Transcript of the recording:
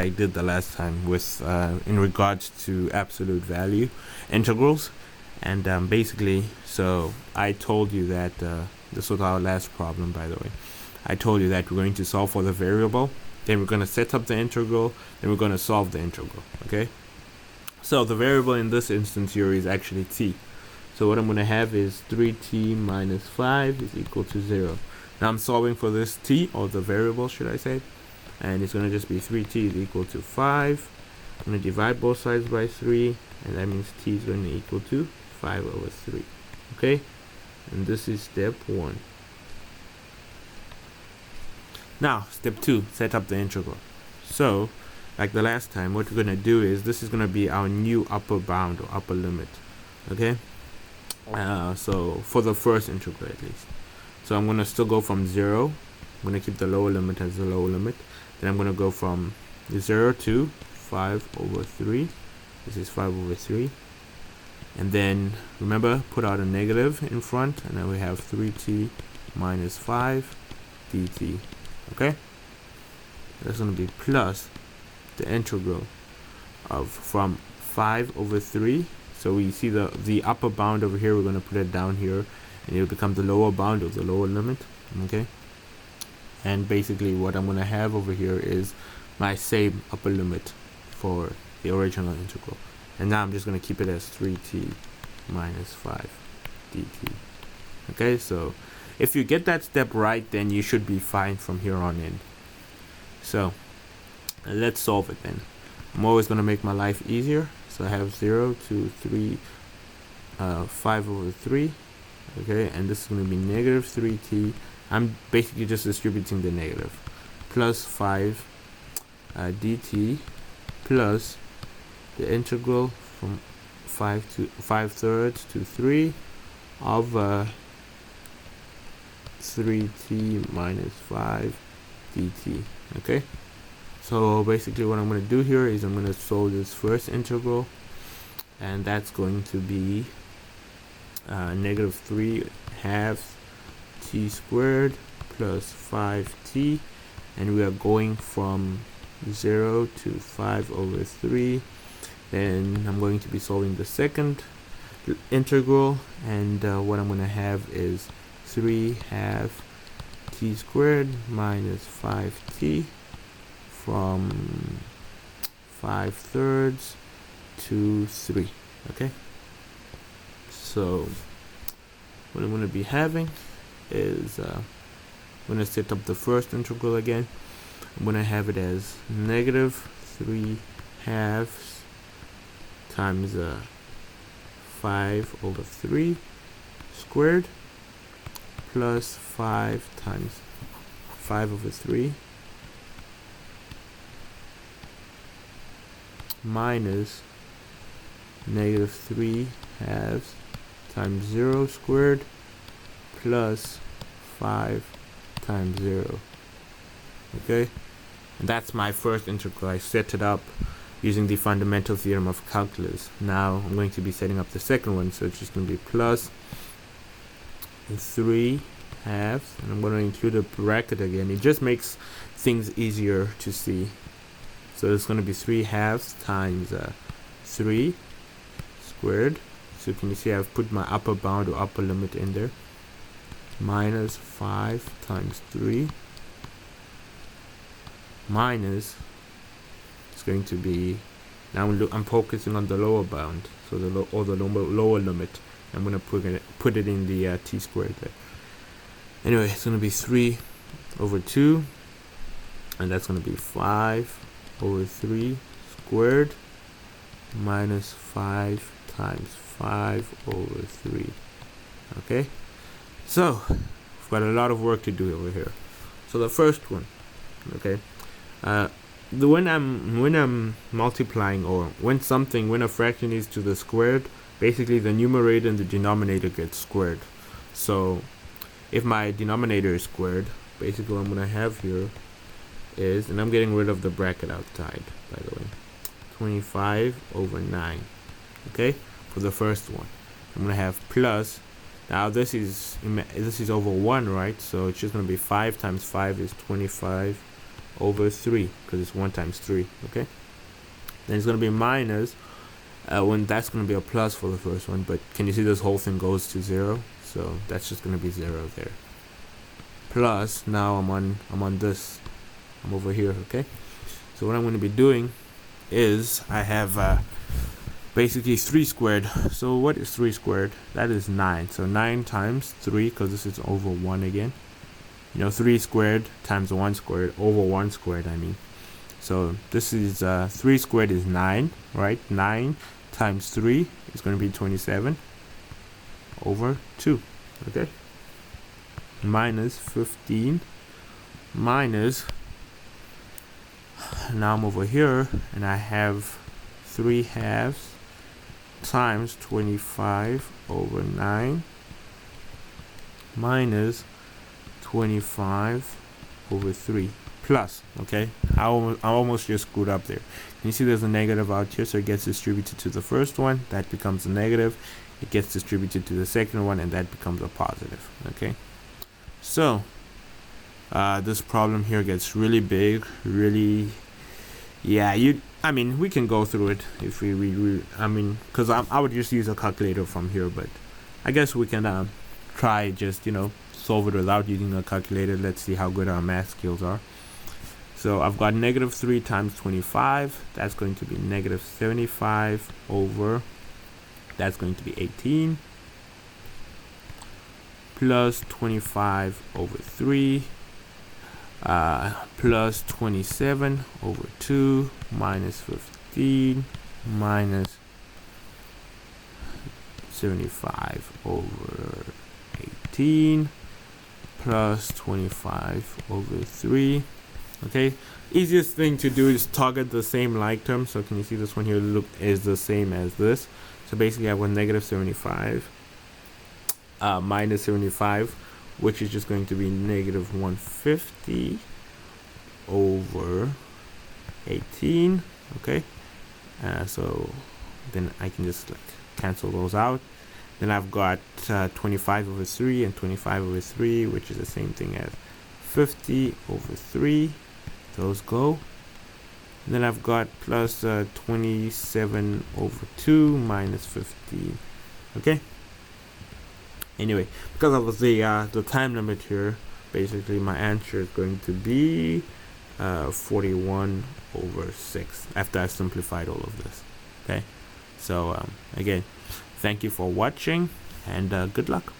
I did the last time with in regards to absolute value integrals. And basically, so I told you that this was our last problem, by the way. I told you that we're going to solve for the variable, then we're going to set up the integral, then we're going to solve the integral. Okay, so the variable in this instance here is actually t. So what I'm going to have is 3t minus 5 is equal to 0. Now I'm solving for this t, or the variable should I say, and it's going to just be 3t is equal to 5. I'm going to divide both sides by 3, and that means t is going to equal to 5 over 3. Okay, and this is step 1. Now step 2, set up the integral. So like the last time, what we're going to do is this is going to be our new upper bound or upper limit. Okay, so for the first integral at least. So I'm going to still go from 0. I'm going to keep the lower limit as the lower limit. Then I'm going to go from 0 to 5 over 3. This is 5 over 3. And then remember, put out a negative in front, and then we have 3t minus 5 dt. Okay, that's going to be plus the integral of from 5 over 3. So we see the upper bound over here, we're going to put it down here, and it'll become the lower bound of the lower limit. Okay, and basically what I'm going to have over here is my same upper limit for the original integral. And now I'm just going to keep it as 3t minus 5 dt. Okay, so if you get that step right, then you should be fine from here on in. So let's solve it then. I'm always going to make my life easier. So I have 0 to 3, 5 over 3. Okay, and this is going to be negative 3t. I'm basically just distributing the negative. Plus 5 dt plus the integral from 5/3 to 3 of 3t minus 5 dt. Okay, so basically what I'm going to do here is I'm going to solve this first integral, and that's going to be negative 3 halves t squared plus 5t, and we are going from 0 to 5 over 3. Then I'm going to be solving the second integral, and what I'm going to have is 3 half t squared minus 5t from 5/3 to 3. Okay, so what I'm going to be having is I'm going to set up the first integral again. I'm going to have it as negative 3 halves times 5 over 3 squared plus 5 times 5 over 3 minus negative 3 halves times 0 squared plus 5 times 0. Okay, and that's my first integral. I set it up using the fundamental theorem of calculus. Now I'm going to be setting up the second one, so it's just going to be plus 3 halves, and I'm going to include a bracket again. It just makes things easier to see. So it's going to be 3 halves times 3 squared. So can you see I've put my upper bound or upper limit in there, minus 5 times 3 minus, it's going to be, now I'm focusing on the lower bound, so the lower limit. I'm going to put it in the t squared there. Anyway, it's going to be 3 over 2, and that's going to be 5 over 3 squared minus 5 times 5 over 3. Okay, so we've got a lot of work to do over here. So the first one, okay, when I'm multiplying, or when a fraction is to the squared, basically the numerator and the denominator get squared. So if my denominator is squared, basically what I'm going to have here is, and I'm getting rid of the bracket outside, by the way, 25 over 9. Okay, for the first one, I'm going to have plus, now this is over 1, right? So it's just going to be 5 times 5 is 25 over 3 because it's 1 times 3. Okay, then it's going to be minus when that's going to be a plus for the first one, but can you see this whole thing goes to 0, so that's just going to be 0 there. Plus, now I'm on this, I'm over here. Okay, so what I'm going to be doing is I have basically 3 squared. So what is 3 squared? That is 9. So 9 times 3, because this is over 1 again. 3 squared times 1 squared over 1 squared, I mean. So this is 3 squared is 9, right? 9 times 3 is going to be 27 over 2. Okay, minus 15 minus, now I'm over here and I have 3 halves times 25 over 9 minus 25 over 3 plus. Okay, I almost just screwed up there. You see there's a negative out here, so it gets distributed to the first one, that becomes a negative. It gets distributed to the second one, and that becomes a positive. Okay, so this problem here gets really big, really, yeah, I mean, we can go through it if we I mean, because I would just use a calculator from here, but I guess we can try just solve it without using a calculator. Let's see how good our math skills are. So I've got negative 3 times 25, that's going to be negative 75 over, that's going to be 18, plus 25 over 3, plus 27 over 2, minus 15, minus 75 over 18, plus 25 over 3. Okay, easiest thing to do is target the same like term. So can you see this one here is the same as this? So basically I have negative 75 minus 75, which is just going to be negative 150 over 18. Okay, so then I can just cancel those out. Then I've got 25 over 3 and 25 over 3, which is the same thing as 50 over 3. Those go. And then I've got plus 27 over 2 minus 15. Okay. Anyway, because of the time limit here, basically my answer is going to be 41 over 6 after I simplified all of this. Okay. So again, thank you for watching, and good luck.